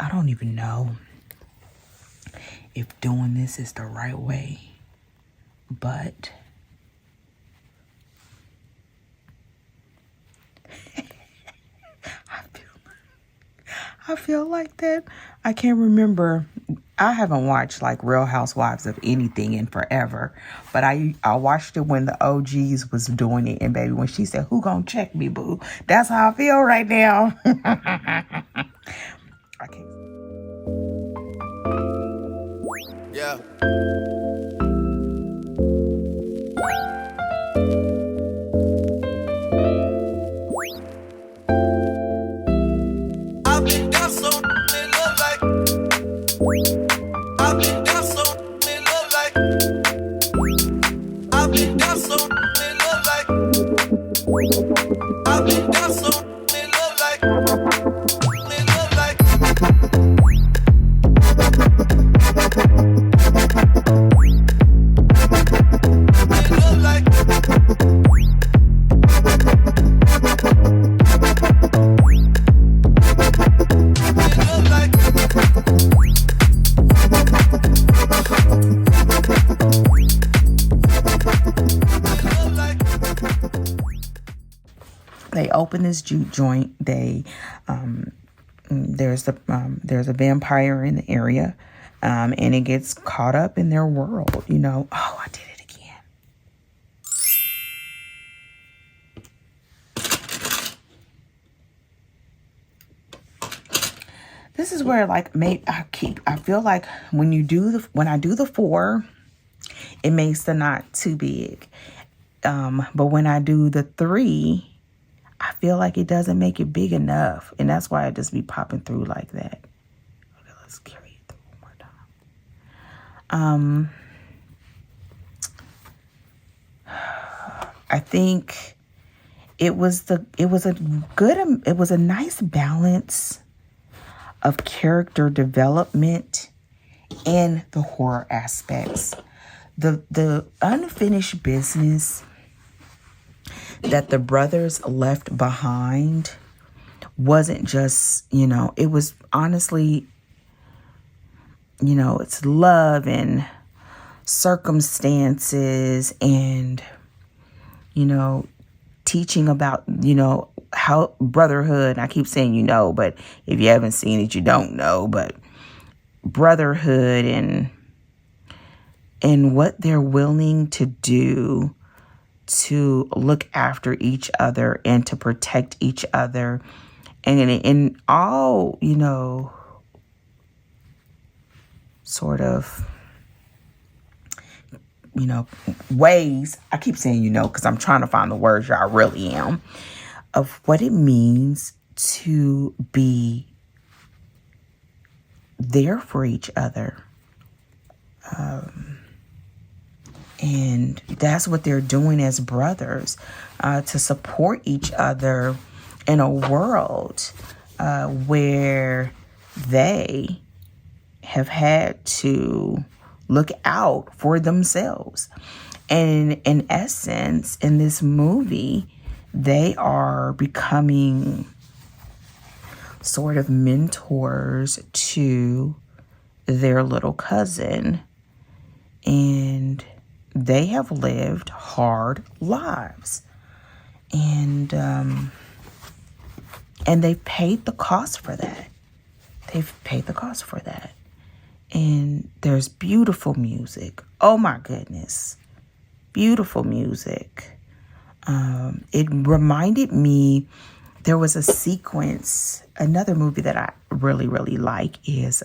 I don't even know if doing this is the right way, but I feel like that. I can't remember. I haven't watched like Real Housewives of anything in forever, but I watched it when the OGs was doing it, and baby, when she said, "Who gonna check me, boo?" That's how I feel right now. I can't. Yeah. I've been down so in love like. I've been down so in love like. I've been down so in love like. I've been down so in love like. In love like. In love like. They open this juke joint. There's a vampire in the area, and it gets caught up in their world. You know. Oh, I did it again. This is where like I feel like when I do the 4, it makes the knot too big. But when I do the 3, I feel like it doesn't make it big enough. And that's why I just be popping through like that. Okay, let's carry it through one more time. I think it was a nice balance of character development and the horror aspects. The unfinished business that the brothers left behind wasn't just, it was honestly, it's love and circumstances and, teaching about, how brotherhood. I keep saying, but if you haven't seen it, you don't know, but brotherhood and what they're willing to do to look after each other and to protect each other. And in all, sort of, ways, I keep saying, because I'm trying to find the words, I really am, of what it means to be there for each other. And that's what they're doing as brothers, to support each other in a world where they have had to look out for themselves. And in essence, in this movie, they are becoming sort of mentors to their little cousin. And they have lived hard lives, and they've paid the cost for that. And there's beautiful music. Oh my goodness, beautiful music. It reminded me, there was a sequence. Another movie that I really, really like is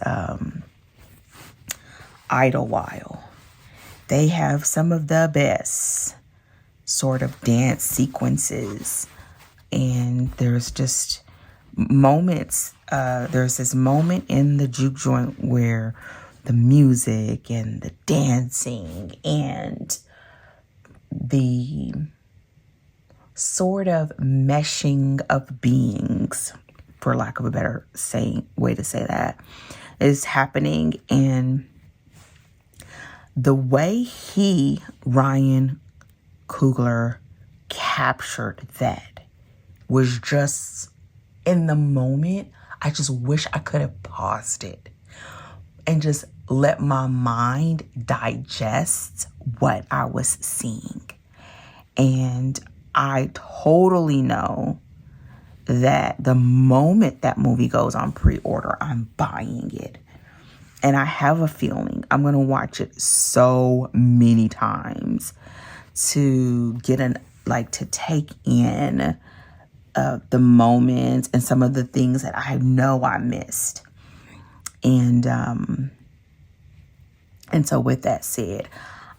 Idlewild. They have some of the best sort of dance sequences. And there's just moments. There's this moment in the juke joint where the music and the dancing and the sort of meshing of beings, for lack of a better way to say that, is happening. And the way Ryan Coogler, captured that was just, in the moment, I just wish I could have paused it and just let my mind digest what I was seeing. And I totally know that the moment that movie goes on pre-order, I'm buying it. And I have a feeling I'm going to watch it so many times to get to take in the moments and some of the things that I know I missed. And so with that said,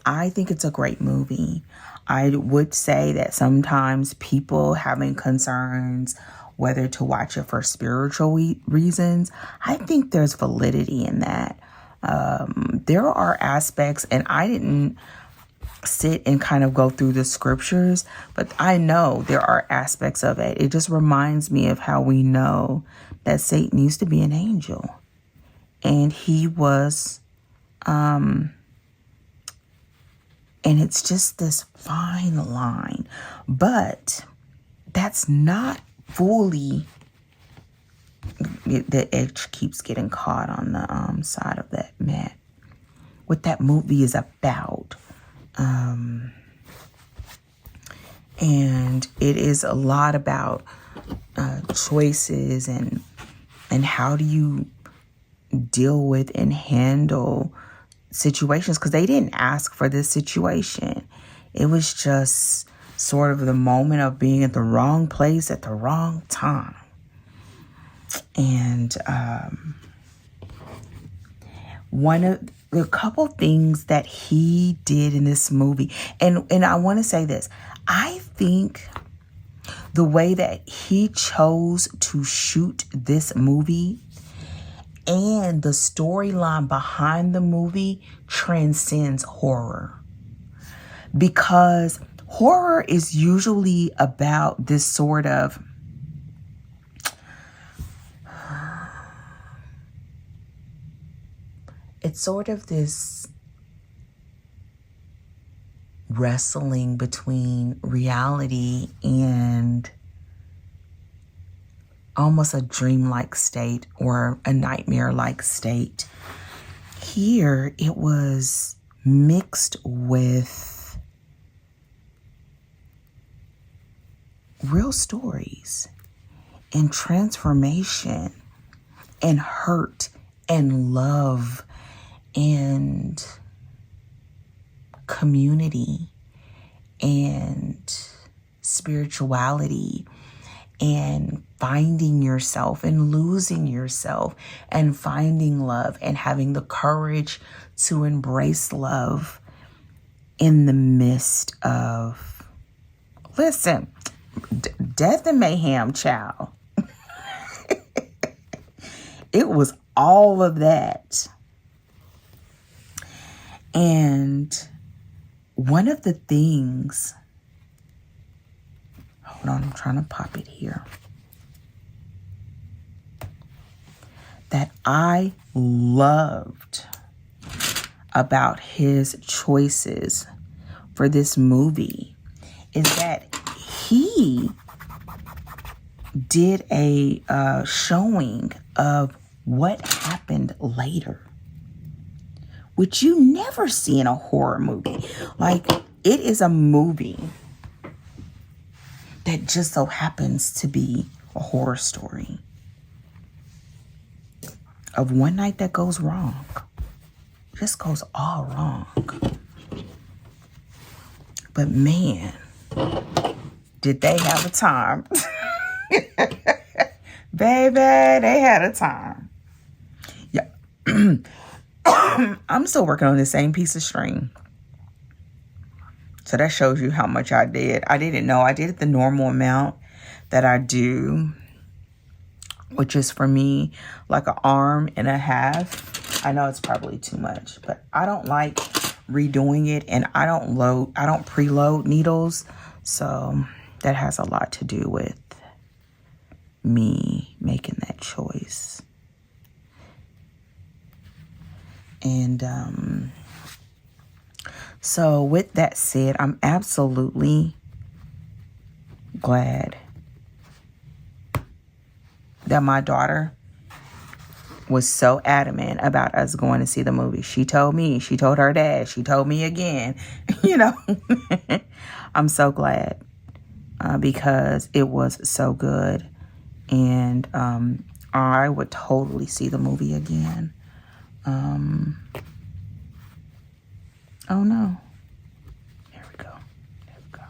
I think it's a great movie. I would say that sometimes people having concerns whether to watch it for spiritual reasons, I think there's validity in that. There are aspects, and I didn't sit and kind of go through the scriptures, but I know there are aspects of it. It just reminds me of how we know that Satan used to be an angel, and he was, and it's just this fine line, but that's not fully, the edge keeps getting caught on the side of that mat. What that movie is about. And it is a lot about choices and how do you deal with and handle situations, because they didn't ask for this situation. It was just sort of the moment of being at the wrong place at the wrong time. And a couple things that he did in this movie, and I want to say this, I think the way that he chose to shoot this movie and the storyline behind the movie transcends horror. Because horror is usually about this sort of this wrestling between reality and almost a dreamlike state or a nightmare-like state. Here, it was mixed with real stories and transformation and hurt and love and community and spirituality and finding yourself and losing yourself and finding love and having the courage to embrace love in the midst of, death and mayhem, child. It was all of that. And one of the things, hold on, I'm trying to pop it here, that I loved about his choices for this movie is that he did a showing of what happened later, which you never see in a horror movie. Like, it is a movie that just so happens to be a horror story of one night that goes wrong. Just goes all wrong. But man, did they have a time. Baby, they had a time. Yeah. I'm still working on the same piece of string. So that shows you how much I did. I didn't know. I did it the normal amount that I do, which is for me like an arm and a half. I know it's probably too much, but I don't like redoing it, and I don't preload needles. So that has a lot to do with me making that choice. And so with that said, I'm absolutely glad that my daughter was so adamant about us going to see the movie. She told me, she told her dad, she told me again, you know. I'm so glad because it was so good. And I would totally see the movie again. Oh no. There we go. There we go.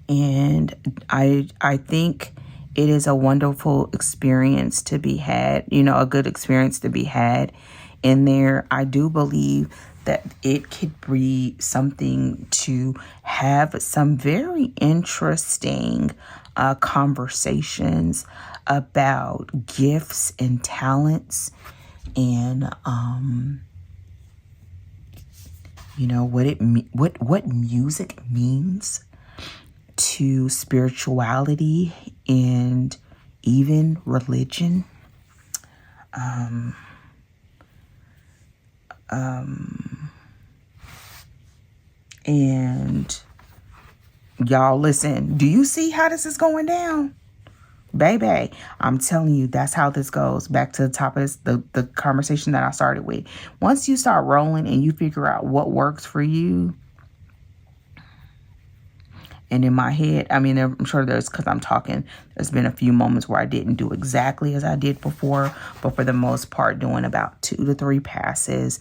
And I think it is a wonderful experience to be had, you know, a good experience to be had in there. I do believe that it could be something to have some very interesting conversations about gifts and talents and you know what music means to spirituality and even religion. And y'all listen, do you see how this is going down? Baby, I'm telling you, that's how this goes. Back to the top of this, the conversation that I started with. Once you start rolling and you figure out what works for you, and in my head, I mean, I'm sure there's been a few moments where I didn't do exactly as I did before, but for the most part, doing about 2 to 3 passes,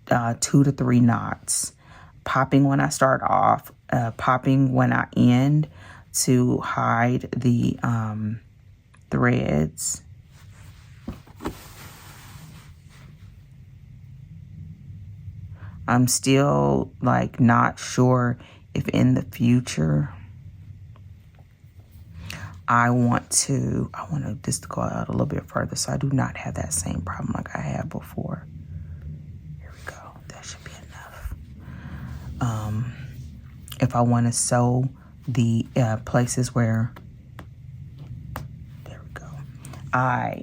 2 to 3 knots, popping when I start off, popping when I end to hide the threads. I'm still like not sure if in the future I want this to go out a little bit further so I do not have that same problem like I had before. Here we go. That should be enough. If I want to sew the places where, there we go, I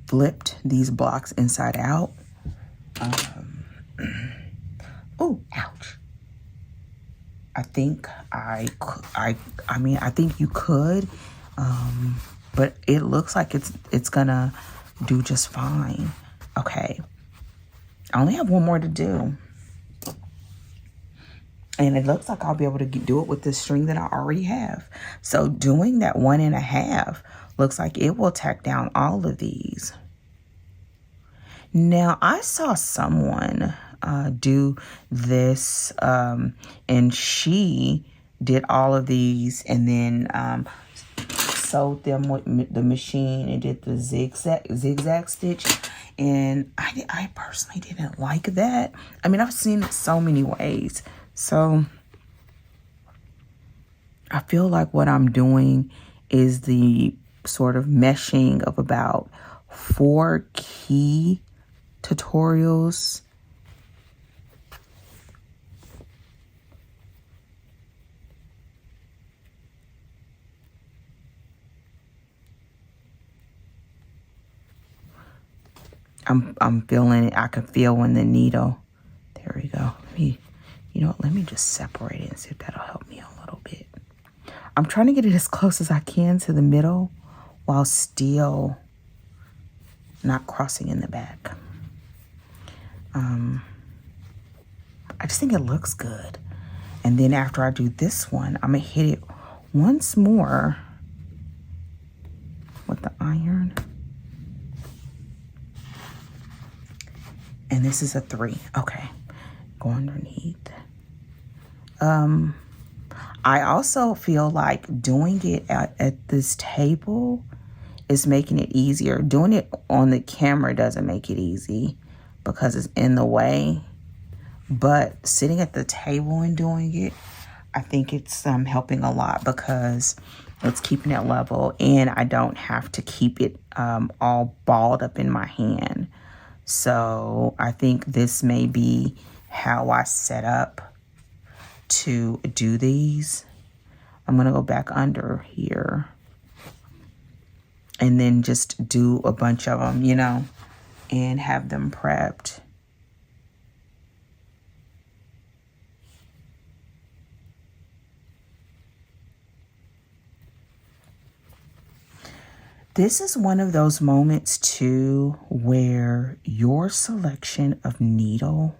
flipped these blocks inside out. Oh, ouch. I think I think you could, but it looks like it's gonna do just fine. Okay, I only have one more to do, and it looks like I'll be able to do it with the string that I already have. So doing that 1.5 looks like it will tack down all of these. Now I saw someone do this, and she did all of these and then sewed them with the machine and did the zigzag stitch, and I personally didn't like that. I mean, I've seen it so many ways, so I feel like what I'm doing is the sort of meshing of about 4 key tutorials. I'm feeling it. I can feel when the needle. There we go. Let me just separate it and see if that'll help me a little bit. I'm trying to get it as close as I can to the middle while still not crossing in the back. I just think it looks good. And then after I do this one, I'm going to hit it once more with the iron. And this is a 3. Okay. Go underneath. I also feel like doing it at this table is making it easier. Doing it on the camera doesn't make it easy because it's in the way. But sitting at the table and doing it, I think it's helping a lot because it's keeping it level and I don't have to keep it all balled up in my hand. So I think this may be how I set up to do these. I'm going to go back under here and then just do a bunch of them, and have them prepped. This is one of those moments too where your selection of needle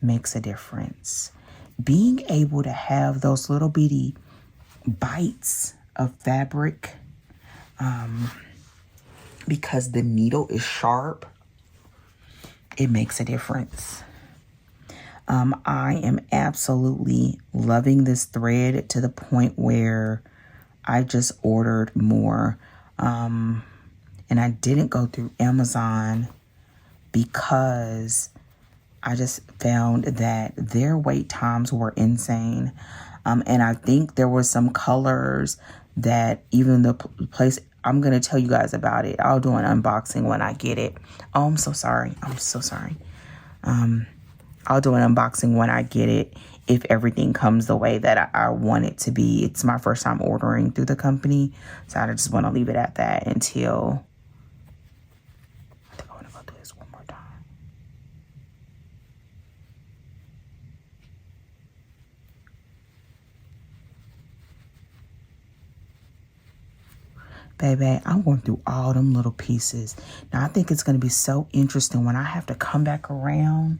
makes a difference. Being able to have those little bitty bites of fabric, because the needle is sharp, it makes a difference. I am absolutely loving this thread to the point where I just ordered more. And I didn't go through Amazon because I just found that their wait times were insane. And I think there were some colors that even the place, I'm going to tell you guys about it. I'll do an unboxing when I get it. Oh, I'm so sorry. I'm so sorry. I'll do an unboxing when I get it if everything comes the way that I want it to be. It's my first time ordering through the company, so I just want to leave it at that until... I think I want to go through this one more time. Baby, I'm going through all them little pieces. Now, I think it's going to be so interesting when I have to come back around.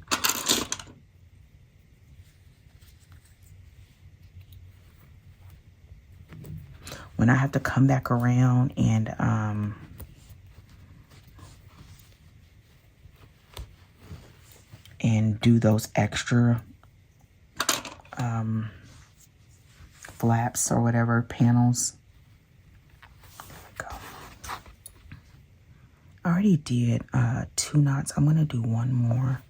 When I have to come back around and do those extra flaps or whatever, panels. I already did 2 knots. I'm going to do one more.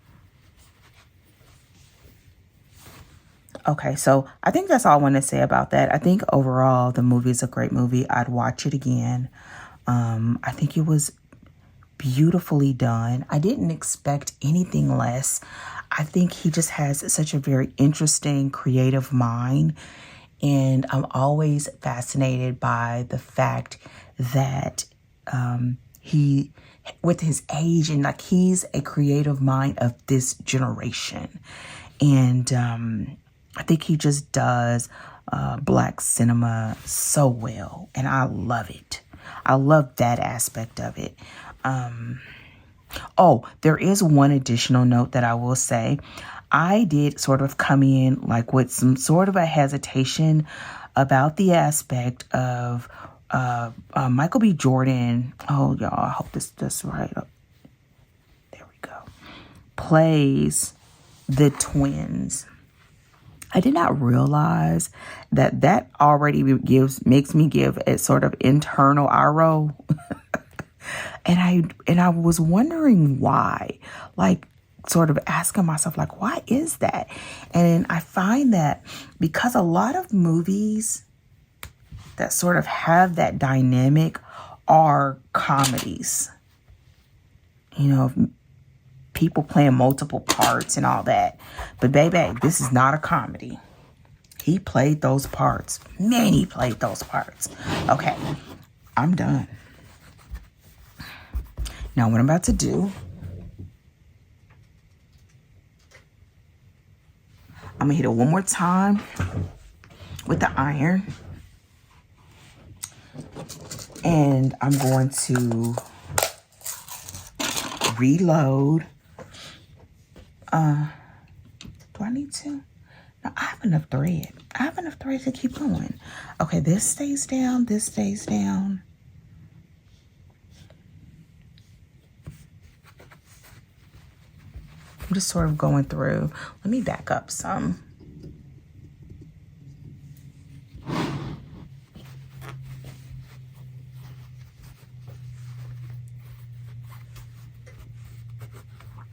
Okay, so I think that's all I want to say about that. I think overall the movie is a great movie. I'd watch it again. I think it was beautifully done. I didn't expect anything less. I think he just has such a very interesting, creative mind. And I'm always fascinated by the fact that he, with his age, and like he's a creative mind of this generation. And I think he just does Black cinema so well. And I love it. I love that aspect of it. Oh, there is one additional note that I will say. I did sort of come in like with some sort of a hesitation about the aspect of Michael B. Jordan. Oh, y'all, I hope this right. There we go. Plays the twins. I did not realize that already makes me give a sort of internal eye roll. And I was wondering why, like sort of asking myself, like, why is that? And I find that because a lot of movies that sort of have that dynamic are comedies, you know, people playing multiple parts and all that. But baby, this is not a comedy. He played those parts. Man, he played those parts. Okay, I'm done. Now, what I'm about to do, I'm going to hit it one more time with the iron. And I'm going to reload. Do I need to? No, I have enough thread. I have enough thread to keep going. Okay, this stays down. This stays down. I'm just sort of going through. Let me back up some.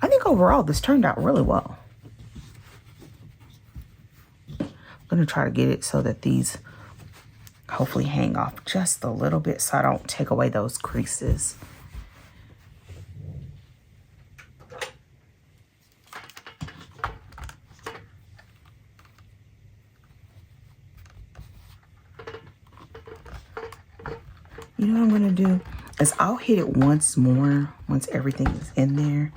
I think overall this turned out really well. I'm going to try to get it so that these hopefully hang off just a little bit so I don't take away those creases. You know what I'm going to do is I'll hit it once more once everything is in there.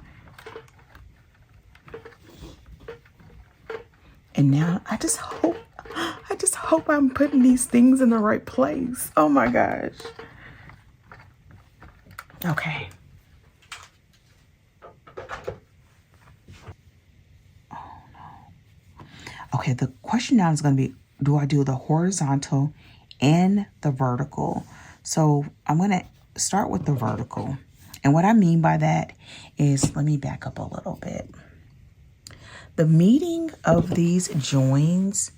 And now I just hope I'm putting these things in the right place. Oh my gosh. Okay. Okay, the question now is going to be, do I do the horizontal and the vertical? So I'm going to start with the vertical. And what I mean by that is, let me back up a little bit. The meeting of these joins,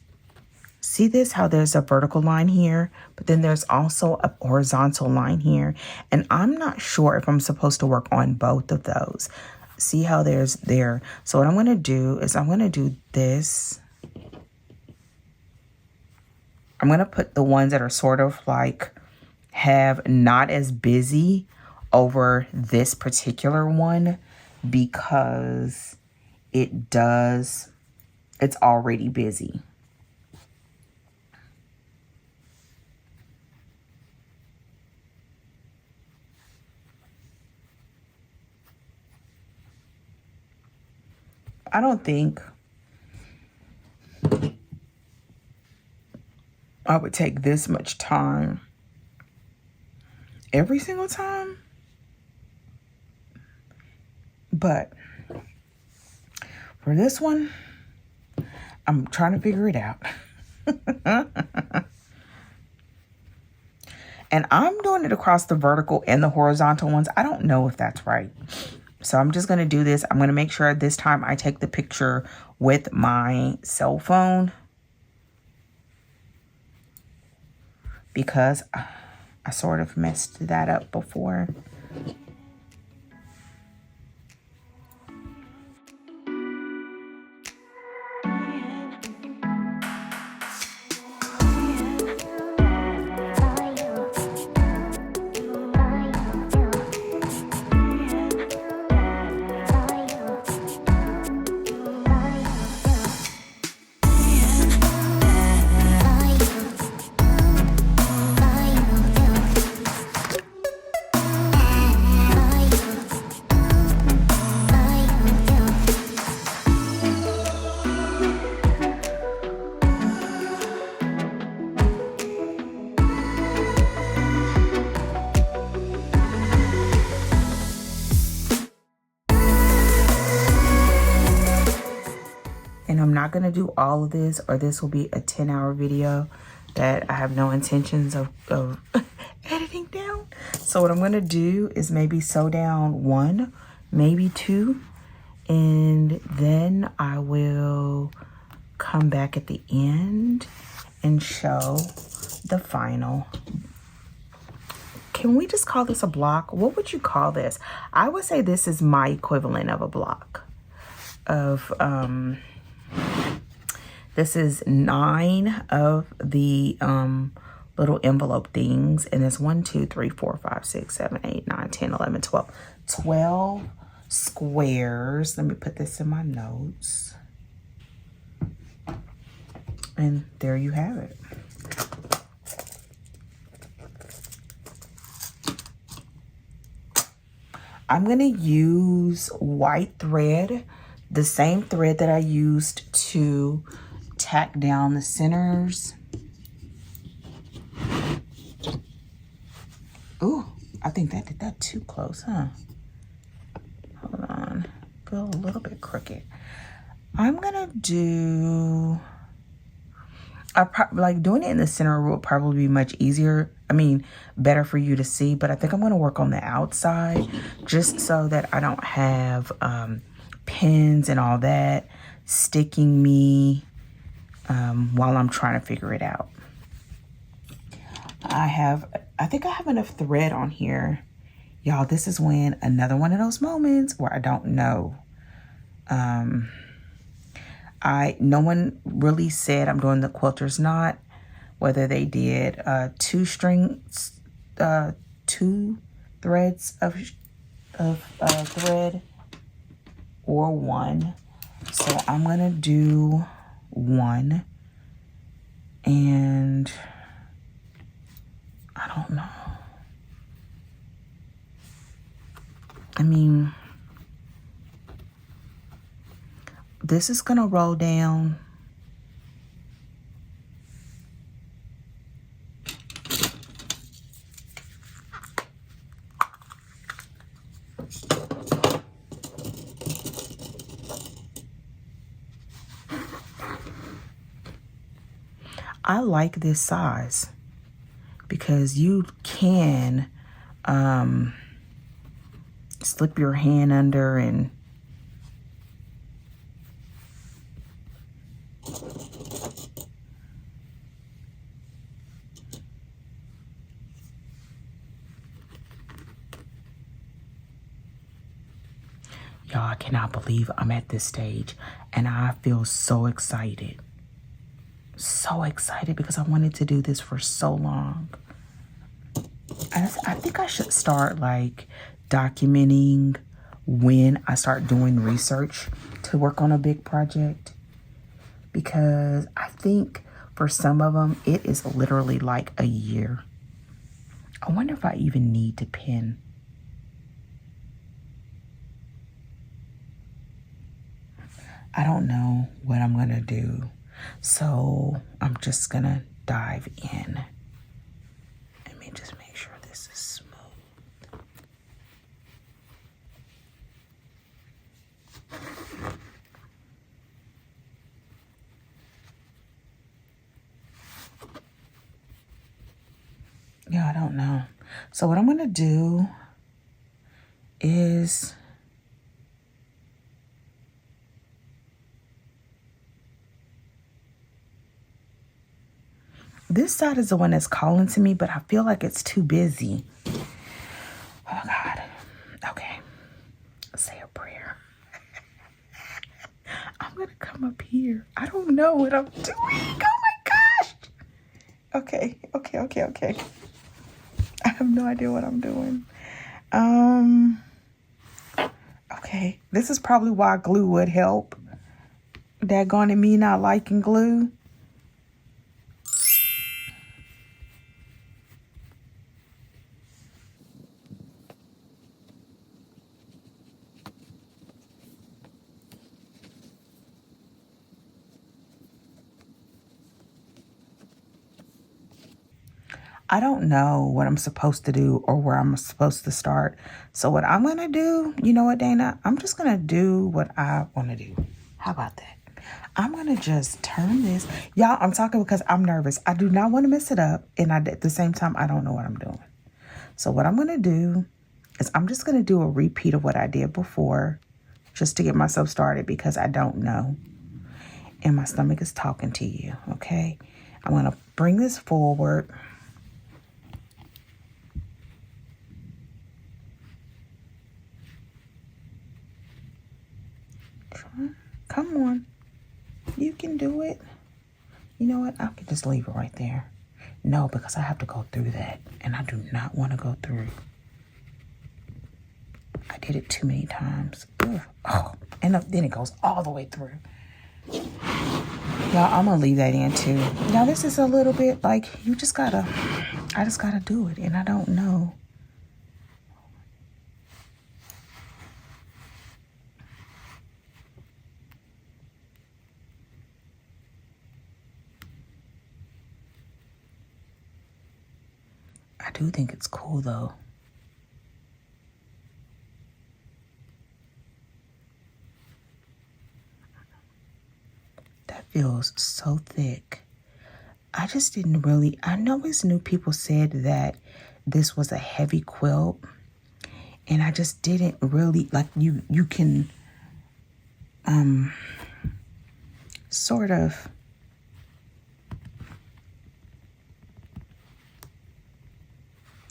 see this, how there's a vertical line here, but then there's also a horizontal line here. And I'm not sure if I'm supposed to work on both of those. See how there's there. So what I'm going to do is I'm going to do this. I'm going to put the ones that are sort of like have not as busy over this particular one because it's already busy. I don't think I would take this much time every single time. But for this one, I'm trying to figure it out. And I'm doing it across the vertical and the horizontal ones. I don't know if that's right. So I'm just going to do this. I'm going to make sure this time I take the picture with my cell phone, because I sort of messed that up before. And I'm not going to do all of this, or this will be a 10-hour video that I have no intentions of editing down. So what I'm going to do is maybe sew down 1, maybe 2, and then I will come back at the end and show the final. Can we just call this a block? What would you call this? I would say this is my equivalent of a block of this is 9 of the little envelope things, and it's 1, 2, 3, 4, 5, 6, 7, 8, 9, 10, 11, 12. 12 squares. Let me put this in my notes. And there you have it. I'm going to use white thread, the same thread that I used to tack down the centers. Ooh, I think that did that too close, huh? Hold on. Feel a little bit crooked. I'm going to do... like doing it in the center will probably be much easier. I mean, better for you to see, but I think I'm going to work on the outside just so that I don't have pins and all that sticking me while I'm trying to figure it out. I think I have enough thread on here. Y'all, this is when another one of those moments where I don't know. No one really said I'm doing the quilter's knot, whether they did 2 strings, 2 threads of thread, or 1. So I'm gonna do 1, and I don't know. I mean, this is gonna roll down. like this size because you can slip your hand under and y'all, I cannot believe I'm at this stage and I feel so excited. So excited because I wanted to do this for so long. I think I should start like documenting when I start doing research to work on a big project, because I think for some of them it is literally like a year. I wonder if I even need to pin. I don't know what I'm gonna do, so I'm just gonna dive in. Let me just make sure this is smooth. Yeah, I don't know. So what I'm gonna do is this side is the one that's calling to me, but I feel like it's too busy. Oh God. Okay. Say a prayer. I'm gonna come up here. I don't know what I'm doing. Oh my gosh. Okay. I have no idea what I'm doing. Okay. This is probably why glue would help. Daggone it, me not liking glue. I don't know what I'm supposed to do or where I'm supposed to start. So what I'm going to do, you know what, Dana? I'm just going to do what I want to do. How about that? I'm going to just turn this. Y'all, I'm talking because I'm nervous. I do not want to mess it up. And at the same time, I don't know what I'm doing. So what I'm going to do is I'm just going to do a repeat of what I did before just to get myself started because I don't know. And my stomach is talking to you, okay? I'm going to bring this forward. Come on. You can do it. You know what? I can just leave it right there. No, because I have to go through that. And I do not want to go through. I did it too many times. Ugh. Oh, and then it goes all the way through. Y'all, I'm going to leave that in too. Now, this is a little bit like I just got to do it. And I don't know. I do think it's cool though. That feels so thick. I just didn't really, I always knew people said that this was a heavy quilt. And I just didn't really, like you can sort of,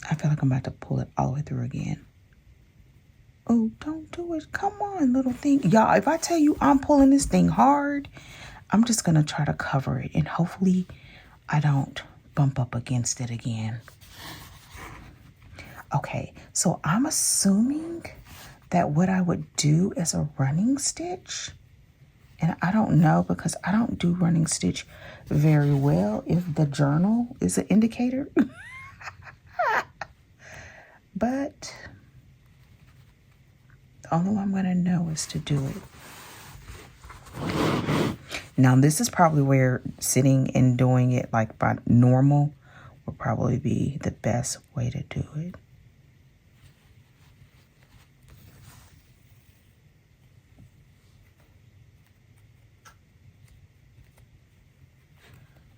I feel like I'm about to pull it all the way through again. Oh, don't do it. Come on, little thing. Y'all, if I tell you I'm pulling this thing hard, I'm just going to try to cover it. And hopefully I don't bump up against it again. Okay, so I'm assuming that what I would do is a running stitch. And I don't know because I don't do running stitch very well if the journal is an indicator. But the only way I'm going to know is to do it. Now, this is probably where sitting and doing it like by normal will probably be the best way to do it.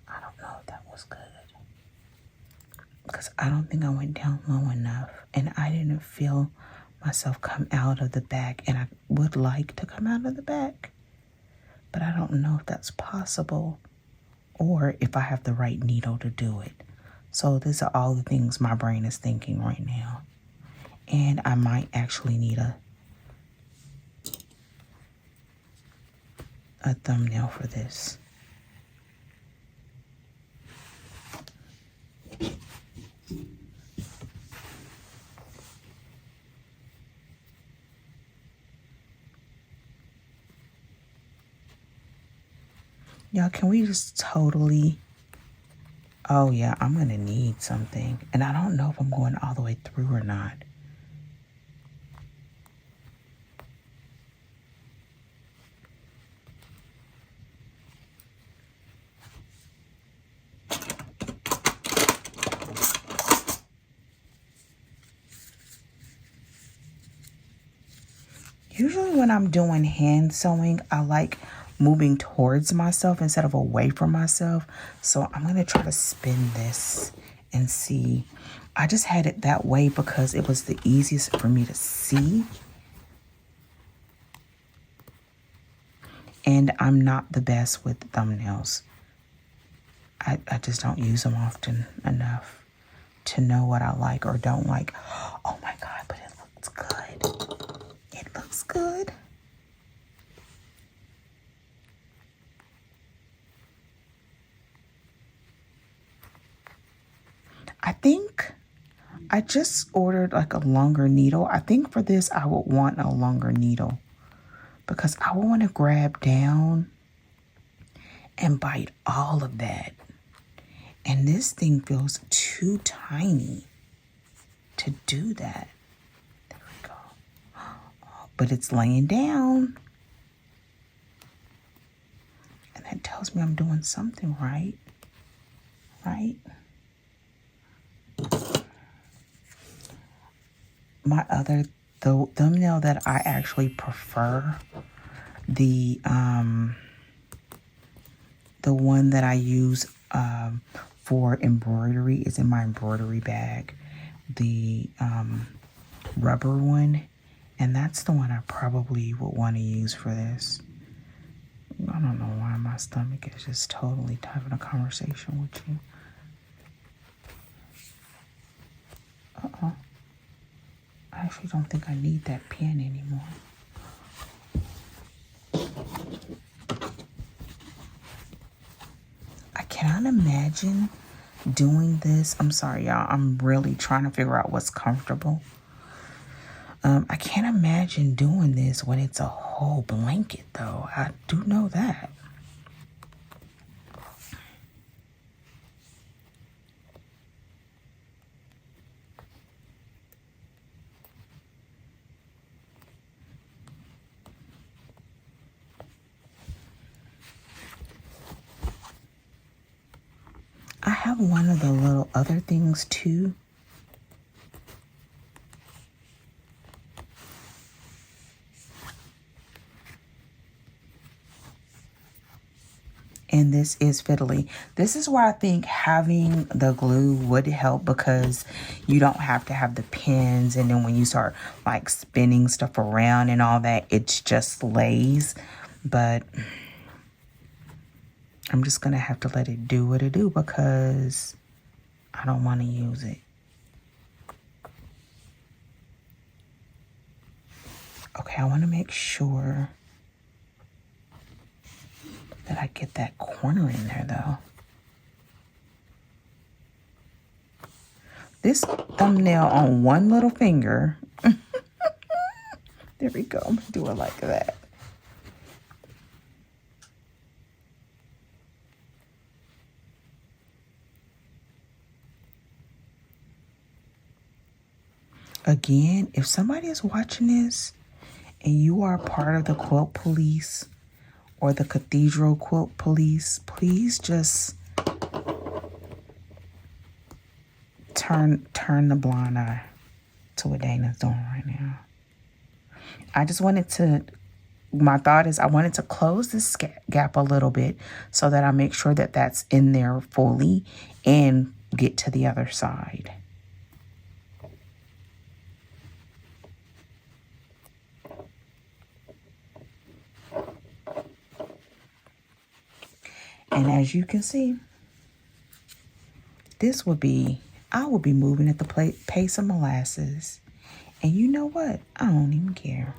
I don't know if that was good. Because I don't think I went down low enough. And I didn't feel myself come out of the back. And I would like to come out of the back. But I don't know if that's possible. Or if I have the right needle to do it. So these are all the things my brain is thinking right now. And I might actually need a thumbnail for this. Y'all, can we just totally... Oh, yeah, I'm going to need something. And I don't know if I'm going all the way through or not. Usually when I'm doing hand sewing, I like moving towards myself instead of away from myself. So I'm going to try to spin this and see. I just had it that way because it was the easiest for me to see. And I'm not the best with thumbnails. I just don't use them often enough to know what I like or don't like. Oh my God, but it looks good. It looks good. I think I just ordered like a longer needle. I think for this I would want a longer needle because I would want to grab down and bite all of that. And this thing feels too tiny to do that. There we go. But it's laying down. And that tells me I'm doing something right. Right? My other thumbnail that I actually prefer, the one that I use for embroidery is in my embroidery bag, the rubber one, and that's the one I probably would want to use for this. I don't know why my stomach is just totally having a conversation with you. I actually don't think I need that pen anymore. I cannot imagine doing this. I'm sorry, y'all. I'm really trying to figure out what's comfortable. I can't imagine doing this when it's a whole blanket, though. I do know that. I have one of the little other things too. And this is fiddly. This is where I think having the glue would help because you don't have to have the pins. And then when you start like spinning stuff around and all that, it just lays. But I'm just going to have to let it do what it do because I don't want to use it. Okay, I want to make sure that I get that corner in there though. This thumbnail on one little finger. There we go. I'm going to do it like that. Again, if somebody is watching this and you are part of the quilt police or the Cathedral Quilt Police, please just turn the blind eye to what Dana's doing right now. I just wanted to my thought is I wanted to close this gap a little bit so that I make sure that that's in there fully and get to the other side. And as you can see, this would be, I would be moving at the pace of molasses. And you know what? I don't even care.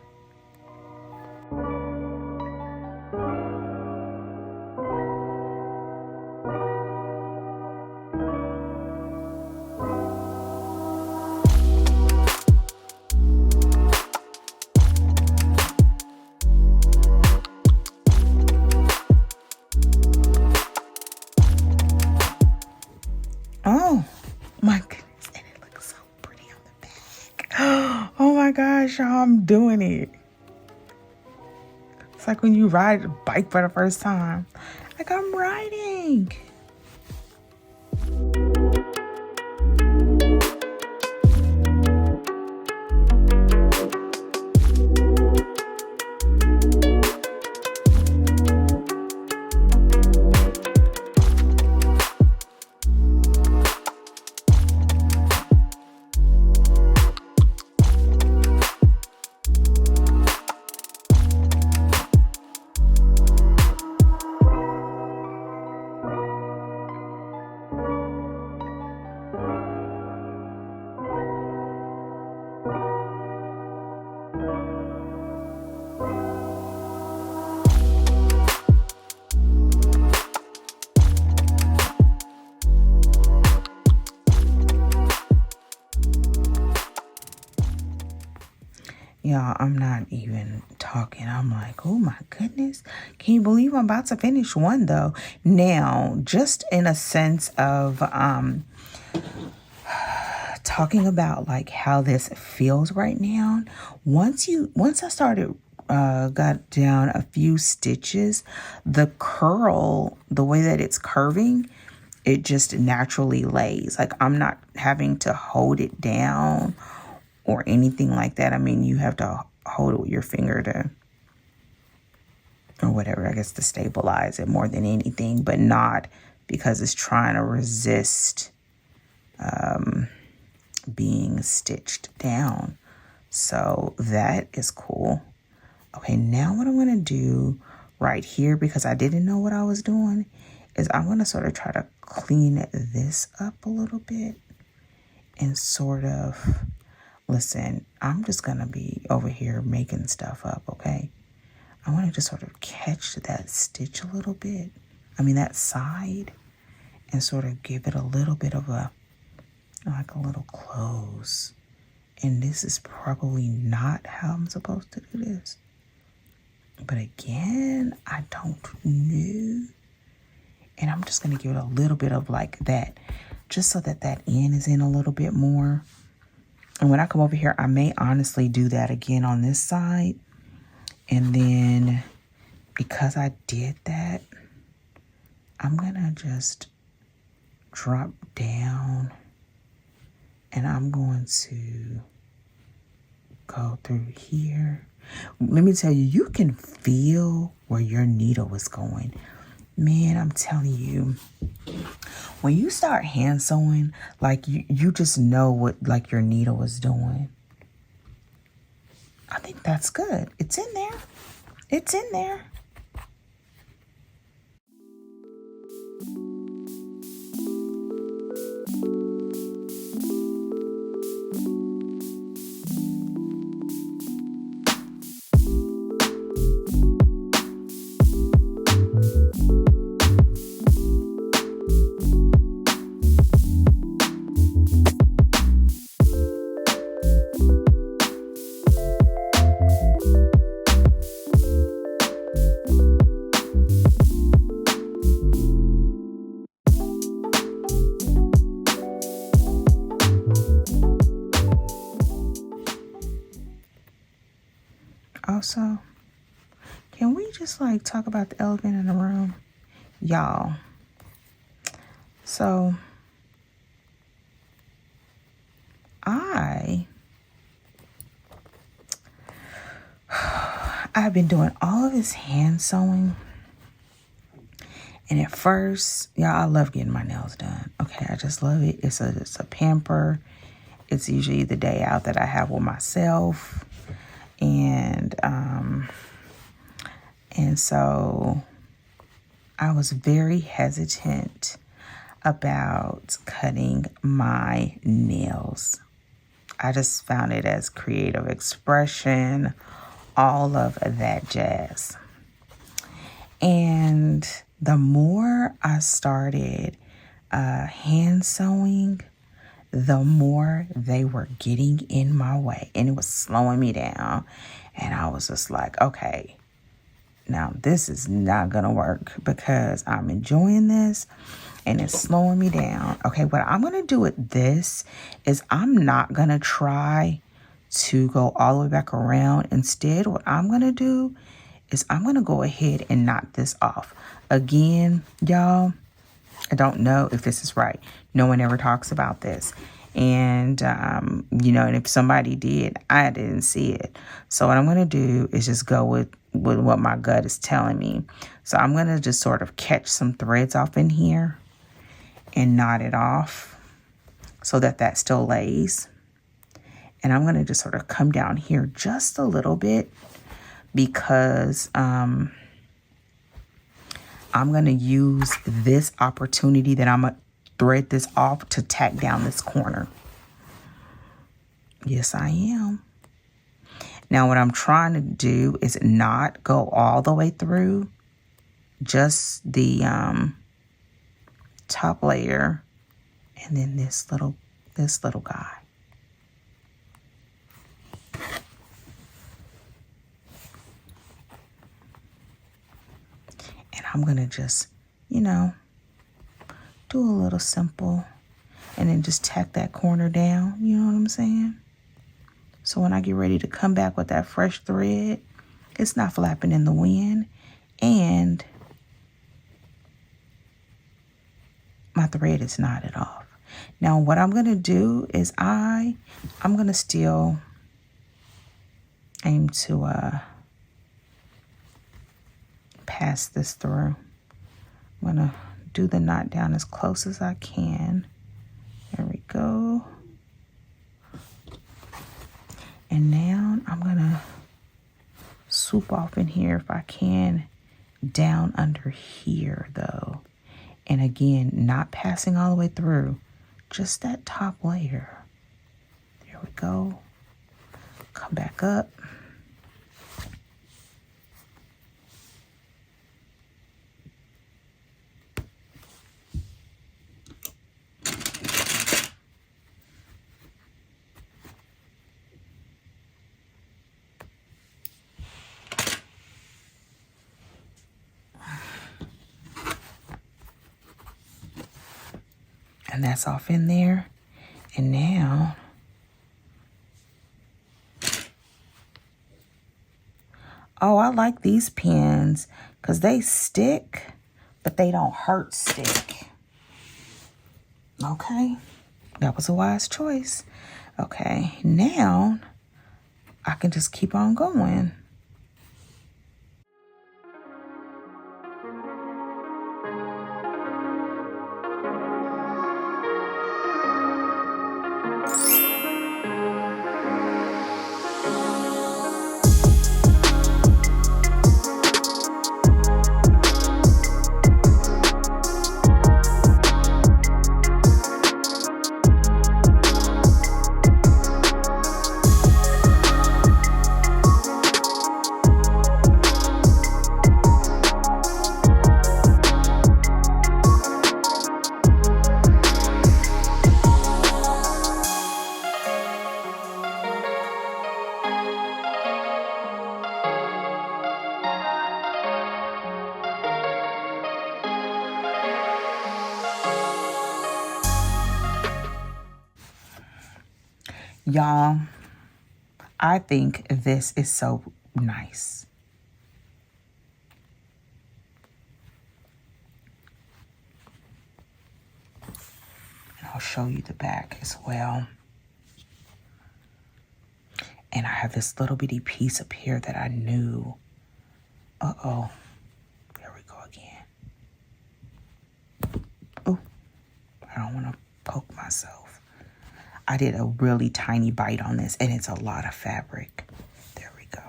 Oh my goodness, and it looks so pretty on the back. Oh my gosh, y'all, I'm doing it. It's like when you ride a bike for the first time. Like I'm riding. Y'all, I'm not even talking. I'm like, oh my goodness. Can you believe I'm about to finish one though? Now, just in a sense of talking about like how this feels right now. Once I started got down a few stitches, the curl, the way that it's curving, it just naturally lays. Like I'm not having to hold it down or anything like that. I mean, you have to hold it with your finger to, or whatever, I guess, to stabilize it more than anything, but not because it's trying to resist being stitched down. So that is cool. Okay, now what I'm going to do right here, because I didn't know what I was doing, is I'm going to sort of try to clean this up a little bit and sort of... Listen, I'm just going to be over here making stuff up, okay? I want to just sort of catch that stitch a little bit. I mean, that side, and sort of give it a little bit of a, like a little close. And this is probably not how I'm supposed to do this. But again, I don't know. And I'm just going to give it a little bit of like that, just so that that end is in a little bit more. And when I come over here, I may honestly do that again on this side. And then because I did that, I'm going to just drop down and I'm going to go through here. Let me tell you, you can feel where your needle is going. Man, I'm telling you, when you start hand sewing, like you just know what like your needle is doing. I think that's good. It's in there. It's in there. Also, can we just like talk about the elephant in the room? Y'all. So I I've been doing all of this hand sewing. And at first, y'all, I love getting my nails done. Okay, I just love it. It's a pamper. It's usually the day out that I have with myself. And so I was very hesitant about cutting my nails. I just found it as creative expression, all of that jazz. And the more I started hand sewing, the more they were getting in my way, and it was slowing me down. And I was just like, okay, now this is not gonna work because I'm enjoying this and it's slowing me down. Okay, what I'm gonna do with this is I'm not gonna try to go all the way back around. Instead, what I'm gonna do is I'm gonna go ahead and knock this off. Again, y'all, I don't know if this is right. No one ever talks about this. And, and if somebody did, I didn't see it. So what I'm going to do is just go with what my gut is telling me. So I'm going to just sort of catch some threads off in here and knot it off so that still lays. And I'm going to just sort of come down here just a little bit because I'm going to use this opportunity that I'm going to thread this off to tack down this corner. Yes, I am. Now, what I'm trying to do is not go all the way through, just the top layer, and then this little guy. And I'm gonna just, do a little simple and then just tack that corner down. You know what I'm saying? So when I get ready to come back with that fresh thread, it's not flapping in the wind and my thread is knotted off. Now what I'm going to do is I'm going to still aim to pass this through. I'm going to do the knot down as close as I can. There we go. And now I'm gonna swoop off in here if I can, down under here though. And again, not passing all the way through, just that top layer. There we go. Come back up. And that's off in there. And now, oh, I like these pins because they stick, but they don't hurt stick. Okay, that was a wise choice. Okay, now I can just keep on going. Y'all, I think this is so nice. And I'll show you the back as well. And I have this little bitty piece up here that I knew Uh-oh. There we go again. Oh, I don't want to poke myself. I did a really tiny bite on this, and it's a lot of fabric. There we go.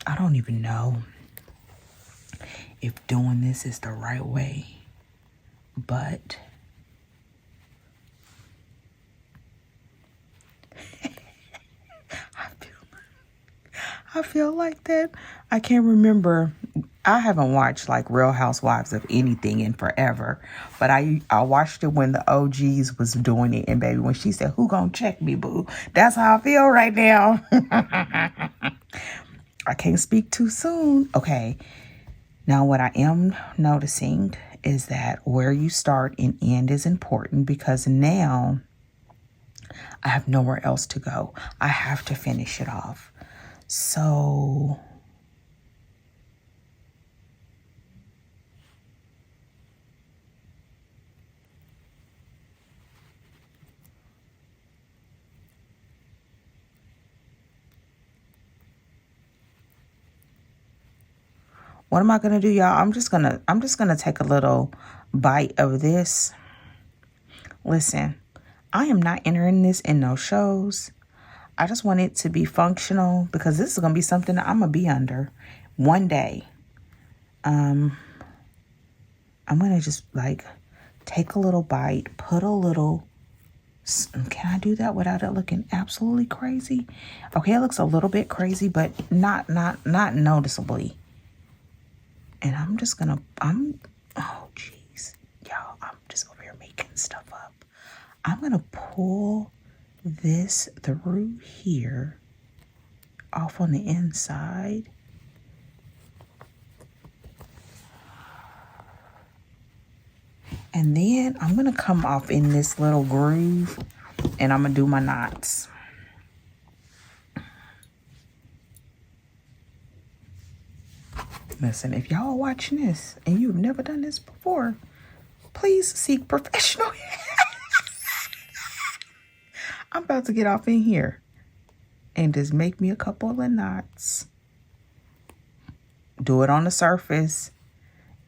I don't even know if doing this is the right way, but I feel like that. I can't remember. I haven't watched like Real Housewives of anything in forever, but I watched it when the OGs was doing it, and baby, when she said, "Who gonna check me, boo?" That's how I feel right now. I can't speak too soon. Okay. Now, what I am noticing is that where you start and end is important, because now I have nowhere else to go. I have to finish it off. So what am I gonna do, y'all? I'm just gonna take a little bite of this. Listen, I am not entering this in no shows. I just want it to be functional, because this is gonna be something that I'm gonna be under one day. I'm gonna just like take a little bite, put a little. Can I do that without it looking absolutely crazy? Okay, it looks a little bit crazy, but not noticeably. And I'm just gonna, oh jeez, y'all, I'm just over here making stuff up. I'm gonna pull this through here, off on the inside. And then I'm gonna come off in this little groove, and I'm gonna do my knots. Listen, if y'all are watching this and you've never done this before, please seek professional help. I'm about to get off in here and just make me a couple of knots. Do it on the surface.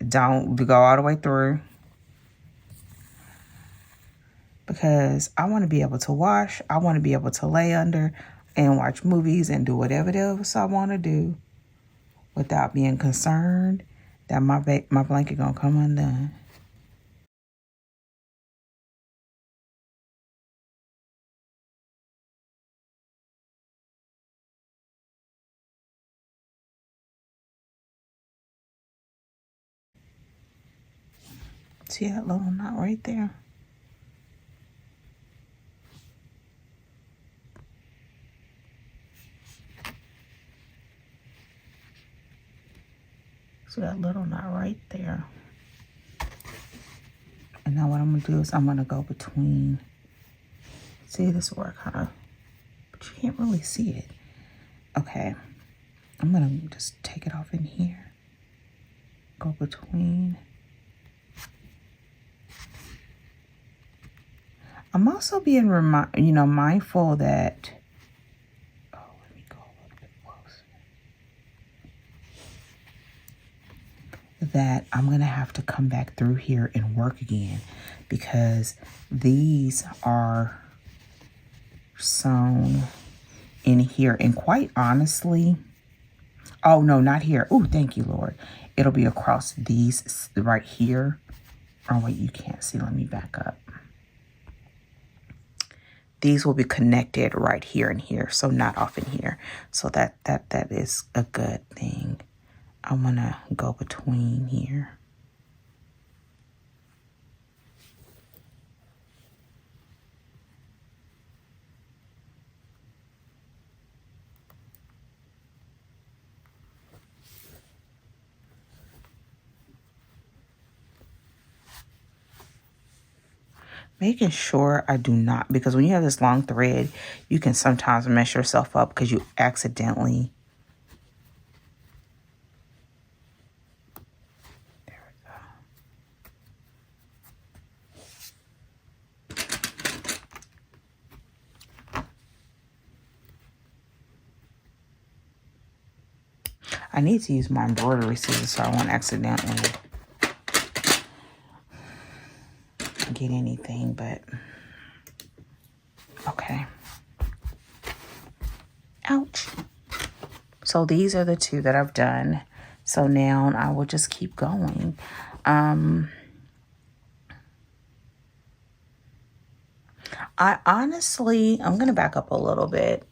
Don't go all the way through, because I want to be able to wash. I want to be able to lay under and watch movies and do whatever else I want to do without being concerned that my blanket gonna come undone. See that little knot right there? See that little knot right there? And now what I'm gonna do is I'm gonna go between. See, this is where I kind of, but you can't really see it. Okay, I'm gonna just take it off in here. Go between. I'm also being mindful that. Oh, let me go a little bit closer. That I'm gonna have to come back through here and work again, because these are sewn in here, and quite honestly, oh no, not here. Oh, thank you, Lord. It'll be across these right here. Oh wait, you can't see. Let me back up. These will be connected right here and here, so not off in here. So that is a good thing. I'm gonna go between here. making sure I do not, because when you have this long thread, you can sometimes mess yourself up because you accidentally. There we go. I need to use my embroidery scissors so I won't accidentally get anything, but okay. Ouch. So these are the two that I've done. So now I will just keep going. I honestly, I'm going to back up a little bit.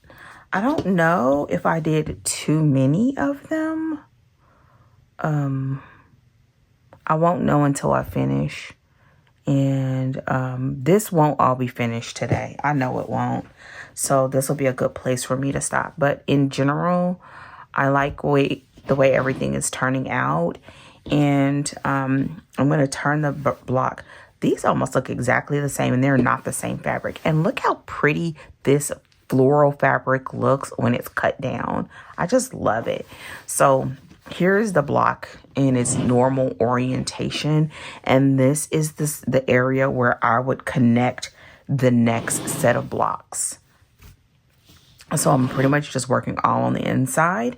I don't know if I did too many of them. I won't know until I finish. And this won't all be finished today. I know it won't. So this will be a good place for me to stop. But in general, I like the way everything is turning out. And I'm going to turn the block. These almost look exactly the same, and they're not the same fabric. And look how pretty this floral fabric looks when it's cut down. I just love it. So here's the block in its normal orientation, and this is the area where I would connect the next set of blocks. So I'm pretty much just working all on the inside,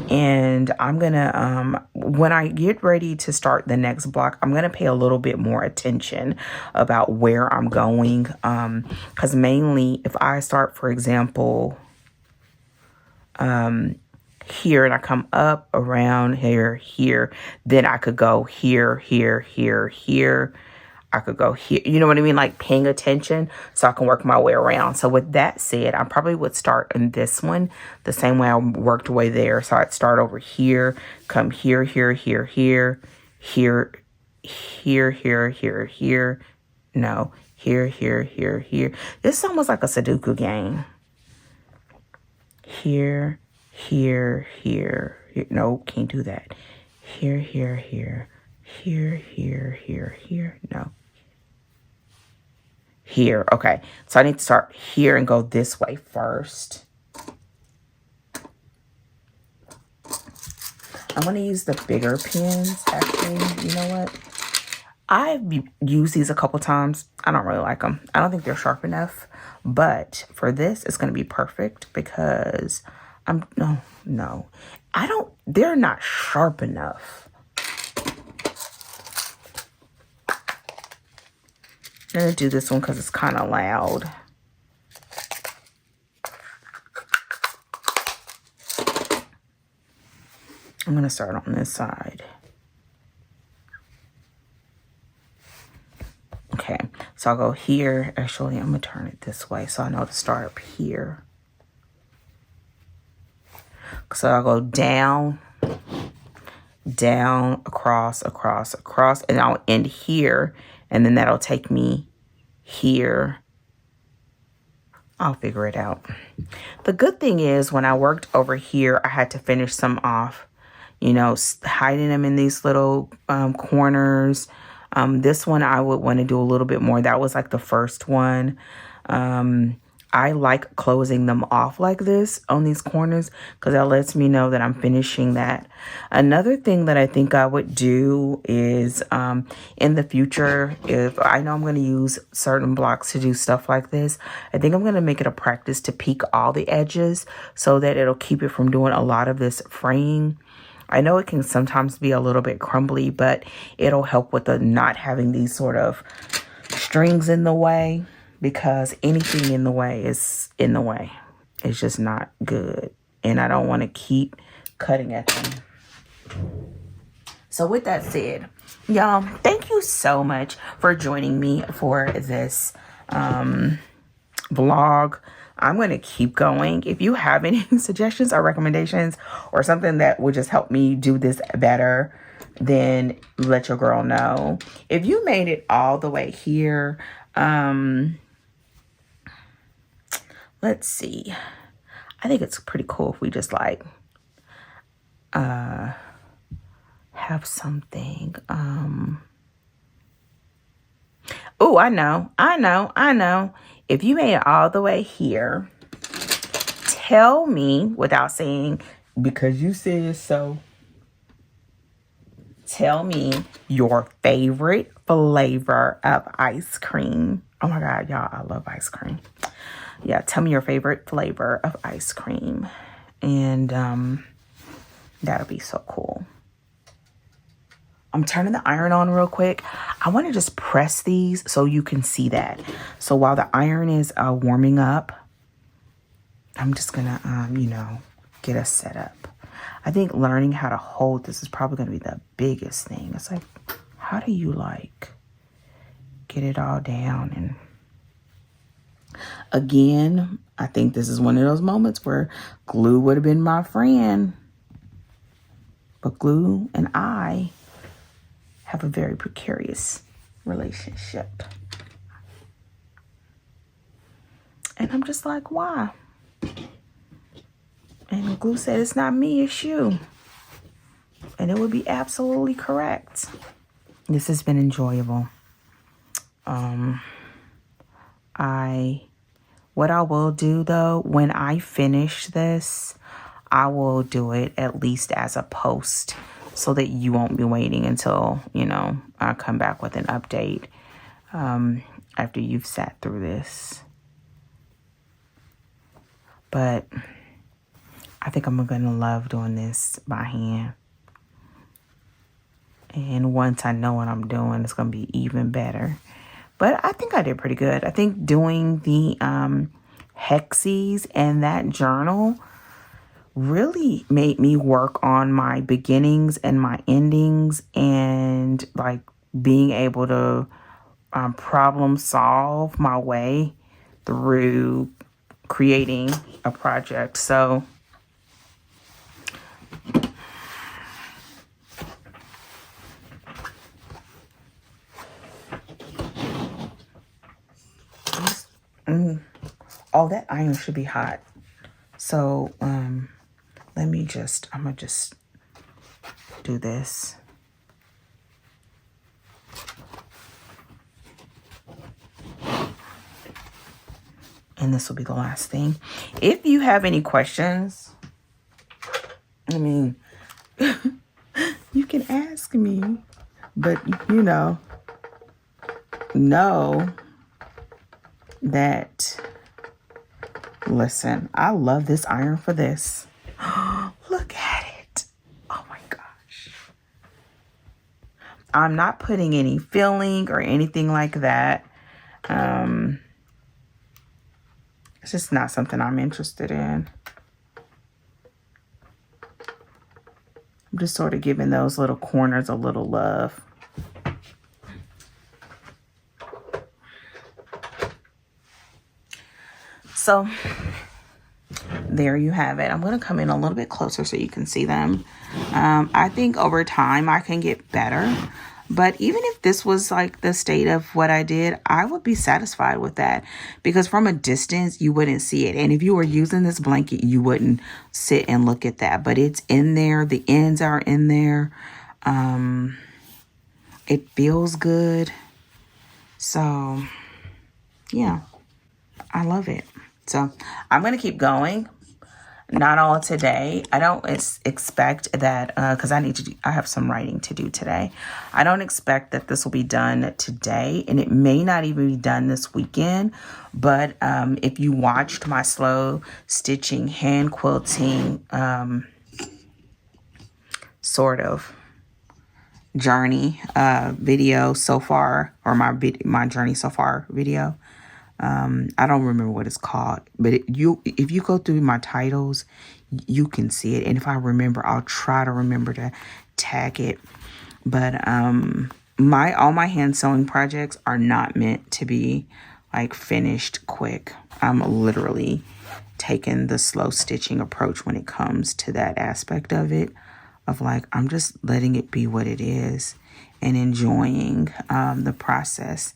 and I'm gonna when I get ready to start the next block, I'm gonna pay a little bit more attention about where I'm going, because mainly if I start, for example, here, and I come up around here, then I could go here. I could go here. You know what I mean? Like paying attention so I can work my way around. So with that said, I probably would start in this one the same way I worked way there. So I'd start over here, come here. No, here. This is almost like a Sudoku game. Here. No, can't do that. Here. No. Here. Okay. So I need to start here and go this way first. I'm going to use the bigger pins, actually. You know what? I've used these a couple times. I don't really like them. I don't think they're sharp enough. But for this, it's going to be perfect because no. They're not sharp enough. I'm going to do this one because it's kind of loud. I'm going to start on this side. Okay, so I'll go here. Actually, I'm going to turn it this way so I know to start up here. So I'll go down, across, and I'll end here. And then that'll take me here. I'll figure it out. The good thing is when I worked over here, I had to finish some off, hiding them in these little corners. This one I would want to do a little bit more. That was like the first one. I like closing them off like this on these corners because that lets me know that I'm finishing that. Another thing that I think I would do is in the future, if I know I'm going to use certain blocks to do stuff like this, I think I'm going to make it a practice to peek all the edges so that it'll keep it from doing a lot of this fraying. I know it can sometimes be a little bit crumbly, but it'll help with the not having these sort of strings in the way. Because anything in the way is in the way. It's just not good. And I don't want to keep cutting at them. So with that said, y'all, thank you so much for joining me for this vlog. I'm going to keep going. If you have any suggestions or recommendations or something that would just help me do this better, then let your girl know. If you made it all the way here, let's see. I think it's pretty cool if we just like have something. Oh, I know. If you made it all the way here, tell me without saying, because you said so, tell me your favorite flavor of ice cream. Oh my God, y'all, I love ice cream. Yeah, tell me your favorite flavor of ice cream. And that'll be so cool. I'm turning the iron on real quick. I want to just press these so you can see that. So while the iron is warming up, I'm just gonna, get us set up. I think learning how to hold this is probably gonna be the biggest thing. It's like, how do you get it all down? And again, I think this is one of those moments where glue would have been my friend, but glue and I have a very precarious relationship. And I'm just like, why? And glue said, it's not me, it's you. And it would be absolutely correct. This has been enjoyable. What I will do though, when I finish this, I will do it at least as a post so that you won't be waiting until, I come back with an update after you've sat through this. But I think I'm going to love doing this by hand. And once I know what I'm doing, it's going to be even better. But I think I did pretty good. I think doing the hexes and that journal really made me work on my beginnings and my endings and being able to problem solve my way through creating a project. So that iron should be hot. So I'm gonna just do this. And this will be the last thing. If you have any questions, you can ask me, but know that, listen, I love this iron for this. Look at it. Oh my gosh. I'm not putting any filling or anything like that. It's just not something I'm interested in. I'm just sort of giving those little corners a little love. So there you have it. I'm going to come in a little bit closer so you can see them. I think over time I can get better. But even if this was the state of what I did, I would be satisfied with that. Because from a distance, you wouldn't see it. And if you were using this blanket, you wouldn't sit and look at that. But it's in there. The ends are in there. It feels good. So, yeah, I love it. So I'm going to keep going. Not all today. I don't expect that because I have some writing to do today. I don't expect that this will be done today, and it may not even be done this weekend. But if you watched my slow stitching, hand quilting sort of journey video so far, or my journey so far video. I don't remember what it's called, but if you go through my titles, you can see it. And if I remember, I'll try to remember to tag it. But all my hand sewing projects are not meant to be finished quick. I'm literally taking the slow stitching approach when it comes to that aspect of it, of I'm just letting it be what it is and enjoying the process.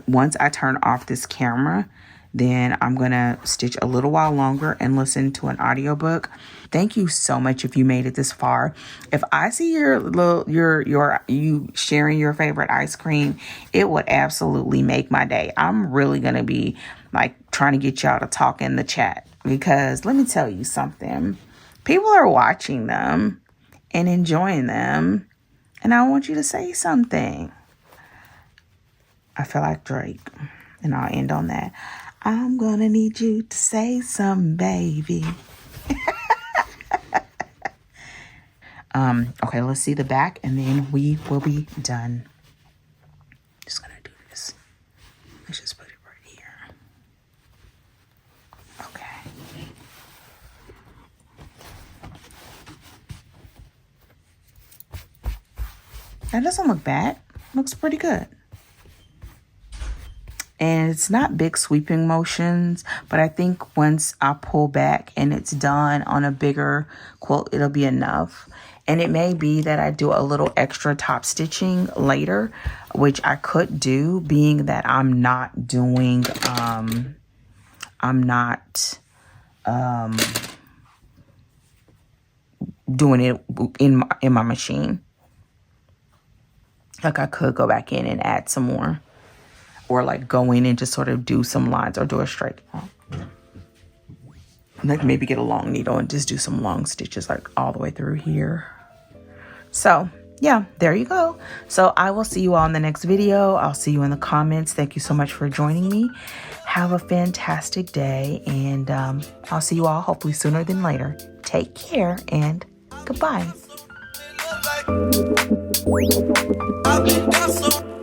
Once I turn off this camera, then I'm gonna stitch a little while longer and listen to an audiobook. Thank you so much if you made it this far. If I see you sharing your favorite ice cream, it would absolutely make my day. I'm really gonna be like trying to get y'all to talk in the chat, because let me tell you something. People are watching them and enjoying them, and I want you to say something. I feel like Drake, and I'll end on that. I'm gonna need you to say something, baby. Okay, let's see the back, and then we will be done. Just gonna do this. Let's just put it right here. Okay. That doesn't look bad. Looks pretty good. And it's not big sweeping motions, but I think once I pull back and it's done on a bigger quilt, it'll be enough. And it may be that I do a little extra top stitching later, which I could do, being that I'm not doing, doing it in my machine. Like I could go back in and add some more, or like go in and just sort of do some lines or do a straight. Like maybe get a long needle and just do some long stitches like all the way through here. So yeah, there you go. So I will see you all in the next video. I'll see you in the comments. Thank you so much for joining me. Have a fantastic day, and I'll see you all hopefully sooner than later. Take care and goodbye. I've been down so